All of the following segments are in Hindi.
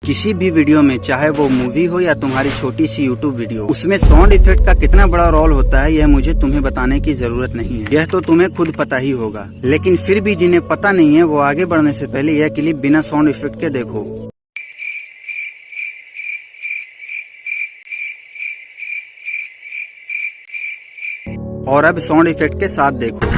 किसी भी वीडियो में, चाहे वो मूवी हो या तुम्हारी छोटी सी यूट्यूब वीडियो, उसमें साउंड इफेक्ट का कितना बड़ा रोल होता है यह मुझे तुम्हें बताने की जरूरत नहीं है, यह तो तुम्हें खुद पता ही होगा। लेकिन फिर भी जिन्हें पता नहीं है वो आगे बढ़ने से पहले यह क्लिप बिना साउंड इफेक्ट के देखो। और अब साउंड इफेक्ट के साथ देखो।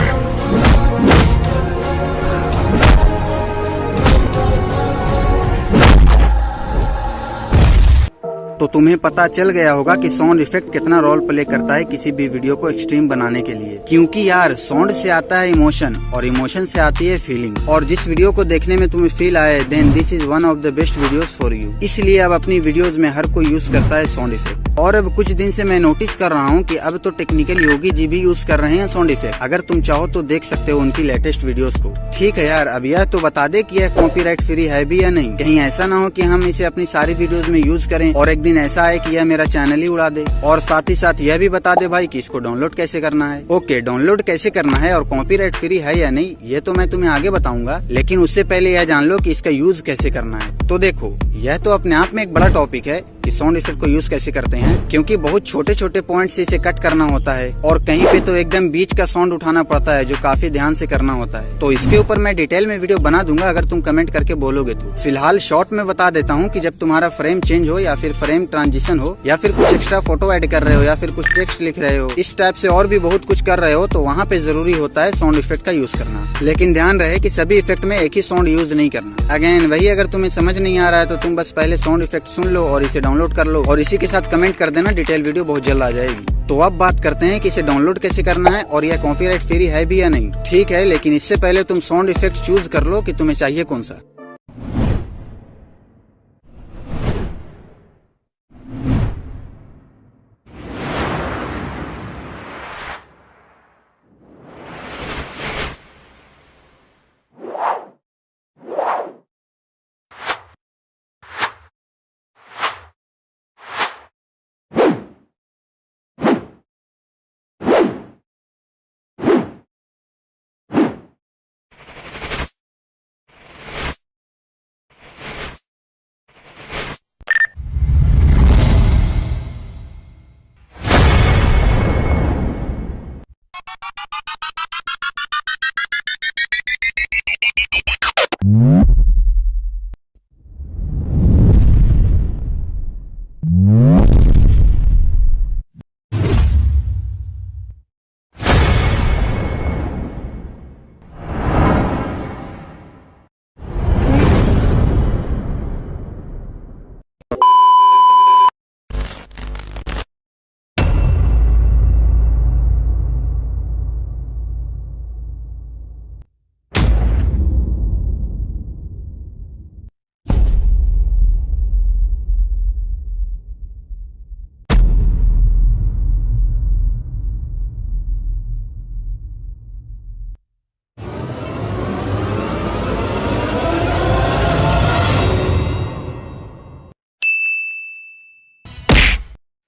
तो तुम्हें पता चल गया होगा कि साउंड इफेक्ट कितना रोल प्ले करता है किसी भी वीडियो को एक्सट्रीम बनाने के लिए। क्योंकि यार साउंड से आता है इमोशन और इमोशन से आती है फीलिंग, और जिस वीडियो को देखने में तुम्हें फील आए then this is one of the best videos for you. इसलिए अब अपनी वीडियोस में हर कोई यूज करता है साउंड इफेक्ट। और अब कुछ दिन से मैं नोटिस कर रहा हूँ कि अब तो टेक्निकल योगी जी भी यूज कर रहे हैं साउंड इफेक्ट। अगर तुम चाहो तो देख सकते हो उनकी लेटेस्ट वीडियोस को। ठीक है यार, अब यह तो बता दे कि यह कॉपीराइट फ्री है भी या नहीं। कहीं ऐसा ना हो कि हम इसे अपनी सारी वीडियोस में यूज करें और एक दिन ऐसा आए कि यह मेरा चैनल ही उड़ा दे। और साथ ही साथ यह भी बता दे भाई कि इसको डाउनलोड कैसे करना है। ओके, डाउनलोड कैसे करना है और कॉपीराइट फ्री है या नहीं ये तो मैं तुम्हें आगे बताऊंगा, लेकिन उससे पहले यह जान लो कि इसका यूज कैसे करना है। तो देखो, यह तो अपने आप में एक बड़ा टॉपिक है कि साउंड इफेक्ट को यूज कैसे करते हैं, क्योंकि बहुत छोटे छोटे पॉइंट से इसे कट करना होता है और कहीं पे तो एकदम बीच का साउंड उठाना पड़ता है जो काफी ध्यान से करना होता है। तो इसके ऊपर मैं डिटेल में वीडियो बना दूंगा अगर तुम कमेंट करके बोलोगे तो। फिलहाल शॉर्ट में बता देता हूँ कि जब तुम्हारा फ्रेम चेंज हो या फिर फ्रेम ट्रांजिशन हो या फिर कुछ एक्स्ट्रा फोटो ऐड कर रहे हो या फिर कुछ टेक्स्ट लिख रहे हो, इस टाइप से और भी बहुत कुछ कर रहे हो, तो वहाँ पे जरूरी होता है साउंड इफेक्ट का यूज करना। लेकिन ध्यान रहे कि सभी इफेक्ट में एक ही साउंड यूज नहीं करना। अगेन वही, अगर तुम्हें समझ नहीं आ रहा है तो तुम बस पहले साउंड इफेक्ट सुन लो और इसे डाउनलोड कर लो और इसी के साथ कमेंट कर देना, डिटेल वीडियो बहुत जल्द आ जाएगी। तो अब बात करते हैं कि इसे डाउनलोड कैसे करना है और यह कॉपीराइट फ्री है भी या नहीं। ठीक है, लेकिन इससे पहले तुम साउंड इफेक्ट चूज कर लो कि तुम्हें चाहिए कौन सा।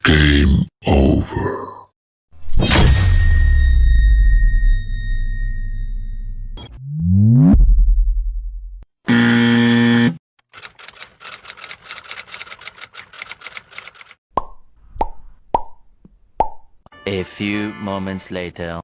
Game over. A few moments later.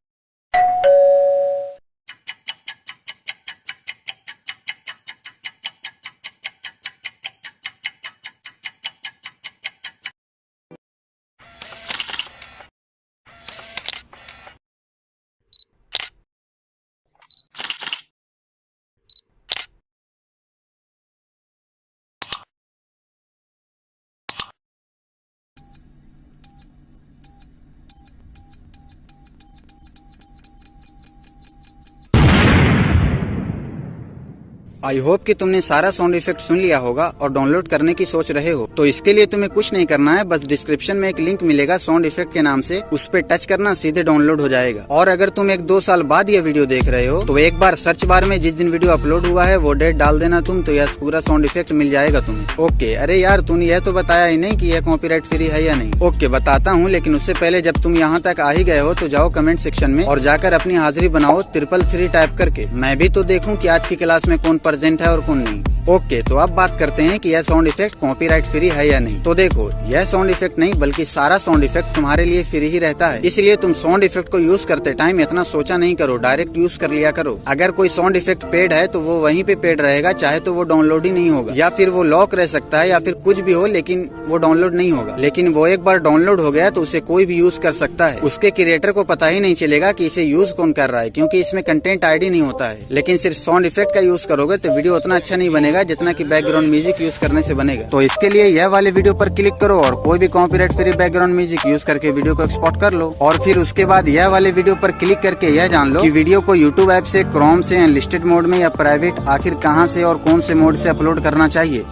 I hope कि तुमने सारा साउंड इफेक्ट सुन लिया होगा और डाउनलोड करने की सोच रहे हो। तो इसके लिए तुम्हें कुछ नहीं करना है, बस डिस्क्रिप्शन में एक लिंक मिलेगा साउंड इफेक्ट के नाम से, उस पे टच करना, सीधे डाउनलोड हो जाएगा। और अगर तुम 1-2 साल बाद ये वीडियो देख रहे हो तो एक बार सर्च बार में जिस दिन वीडियो अपलोड हुआ है वो डेट डाल देना तुम, तो यह पूरा साउंड इफेक्ट मिल जाएगा तुम्हें। ओके, अरे यार तूने यह तो बताया ही नहीं कि यह कॉपीराइट फ्री है या नहीं। ओके बताता हूँ, लेकिन उससे पहले जब तुम यहाँ तक आ ही गए हो तो जाओ कमेंट सेक्शन में और जाकर अपनी हाजिरी बनाओ 333 टाइप करके। मैं भी तो देखूं कि आज की क्लास में कौन प्रेजेंट है और कौन नहीं। ओके, तो अब बात करते हैं कि यह साउंड इफेक्ट कॉपीराइट फ्री है या नहीं। तो देखो, यह साउंड इफेक्ट नहीं बल्कि सारा साउंड इफेक्ट तुम्हारे लिए फ्री ही रहता है, इसलिए तुम साउंड इफेक्ट को यूज करते टाइम इतना सोचा नहीं करो, डायरेक्ट यूज कर लिया करो। अगर कोई साउंड इफेक्ट पेड है तो वो वहीं पे पेड रहेगा, चाहे तो वो डाउनलोड ही नहीं होगा, या फिर वो लॉक रह सकता है, या फिर कुछ भी हो, लेकिन वो डाउनलोड नहीं होगा। लेकिन वो एक बार डाउनलोड हो गया तो उसे कोई भी यूज कर सकता है, उसके क्रिएटर को पता ही नहीं चलेगा कि इसे यूज कौन कर रहा है, क्योंकि इसमें कंटेंट आईडी नहीं होता है। लेकिन सिर्फ साउंड इफेक्ट का यूज करोगे तो वीडियो उतना अच्छा नहीं बनेगा जितना कि बैकग्राउंड म्यूजिक यूज करने से बनेगा। तो इसके लिए यह वाले वीडियो पर क्लिक करो और कोई भी copyright free background music use करके वीडियो को एक्सपोर्ट कर लो, और फिर उसके बाद यह वाले वीडियो पर क्लिक करके यह जान लो कि वीडियो को यूट्यूब ऐप से, क्रोम से, अनलिस्टेड मोड में या प्राइवेट, आखिर कहां से और कौन से मोड से अपलोड करना चाहिए।